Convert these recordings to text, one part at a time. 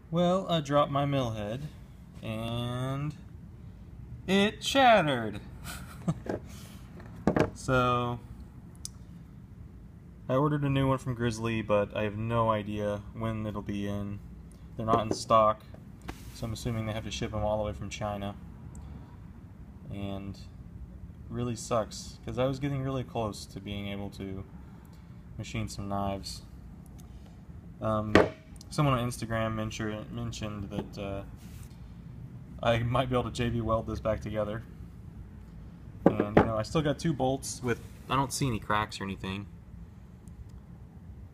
Well, I dropped my mill head and it shattered. So I ordered a new one from Grizzly, but I have no idea when it'll be in. They're not in stock, so I'm assuming they have to ship them all the way from China. And really sucks, because I was getting really close to being able to machine some knives. Someone on Instagram mentioned that I might be able to JB weld this back together. And, you know, I still got 2 bolts with, I don't see any cracks or anything.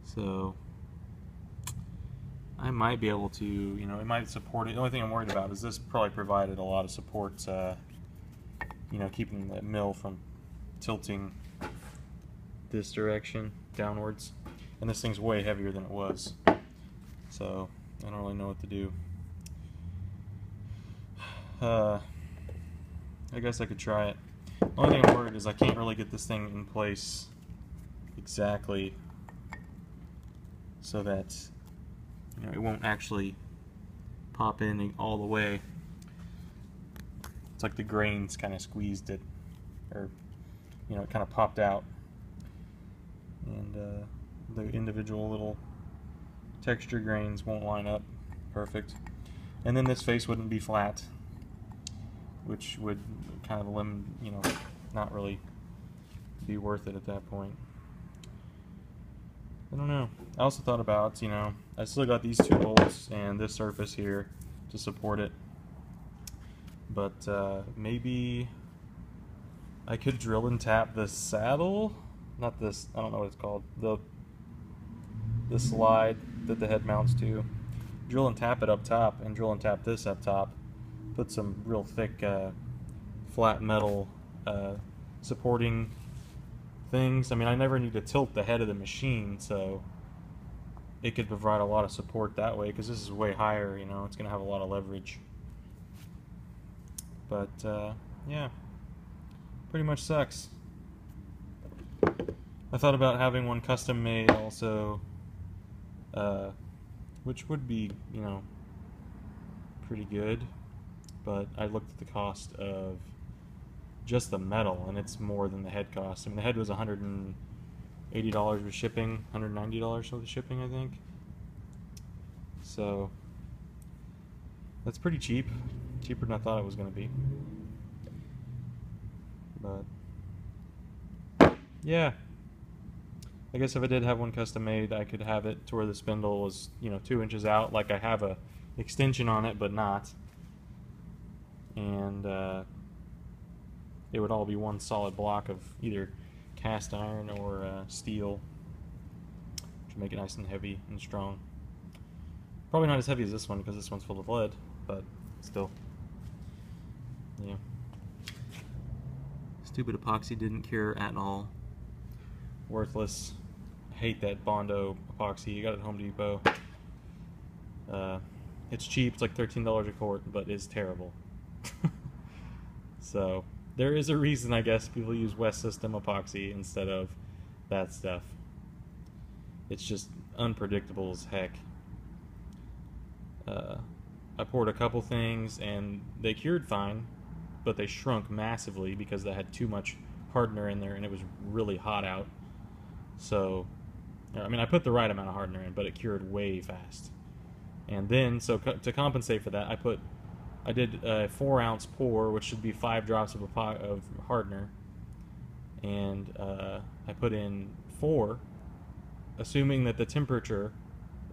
So, I might be able to, you know, it might support it. The only thing I'm worried about is this probably provided a lot of support, you know, keeping the mill from tilting this direction downwards. And this thing's way heavier than it was. So, I don't really know what to do. I guess I could try it. The only thing I'm worried is I can't really get this thing in place exactly so that, you know, it won't actually pop in all the way. It's like the grains kind of squeezed it, or, you know, it kind of popped out. And the individual little texture grains won't line up perfect. And then this face wouldn't be flat, which would kind of you know, not really be worth it at that point. I don't know. I also thought about, you know, I still got these 2 bolts and this surface here to support it, but maybe I could drill and tap the saddle, not this, I don't know what it's called, the slide that the head mounts to. Drill and tap it up top, and drill and tap this up top. Put some real thick flat metal supporting things. I mean, I never need to tilt the head of the machine, so it could provide a lot of support that way, because this is way higher, you know, it's going to have a lot of leverage. But, yeah, pretty much sucks. I thought about having one custom made also, which would be, you know, pretty good, but I looked at the cost of just the metal, and it's more than the head cost. I mean, the head was $180 with shipping, $190 with shipping, I think. So that's pretty cheap, cheaper than I thought it was going to be. But yeah, I guess if I did have one custom made, I could have it to where the spindle was, you know, 2 inches out, like I have a extension on it, but not. And it would all be one solid block of either cast iron or steel, which would make it nice and heavy and strong. Probably not as heavy as this one, because this one's full of lead, but still. Yeah. Stupid epoxy didn't cure at all. Worthless. I hate that Bondo epoxy. You got it at Home Depot. It's cheap. It's like $13 a quart, but it's terrible. So there is a reason, I guess, people use West System epoxy instead of that stuff. It's just unpredictable as heck. I poured a couple things and they cured fine, but they shrunk massively because they had too much hardener in there and it was really hot out. So, I mean, I put the right amount of hardener in, but it cured way fast. And then, so to compensate for that, I did a 4-ounce pour, which should be 5 drops of hardener, and I put in 4, assuming that the temperature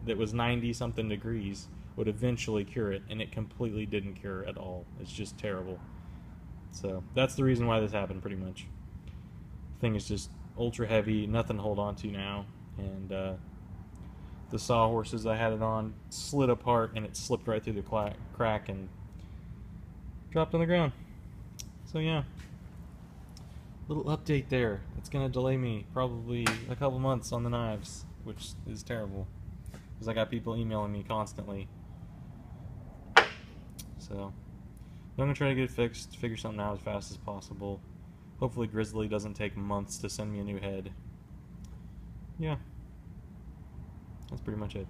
that was 90-something degrees would eventually cure it, and it completely didn't cure at all. It's just terrible. So that's the reason why this happened, pretty much. The thing is just ultra heavy, nothing to hold on to now, and the sawhorses I had it on slid apart, and it slipped right through the crack and dropped on the ground. So yeah, little update there. It's gonna delay me probably a couple months on the knives, which is terrible, because I got people emailing me constantly. So I'm gonna try to get it fixed, figure something out as fast as possible. Hopefully Grizzly doesn't take months to send me a new head. Yeah, that's pretty much it.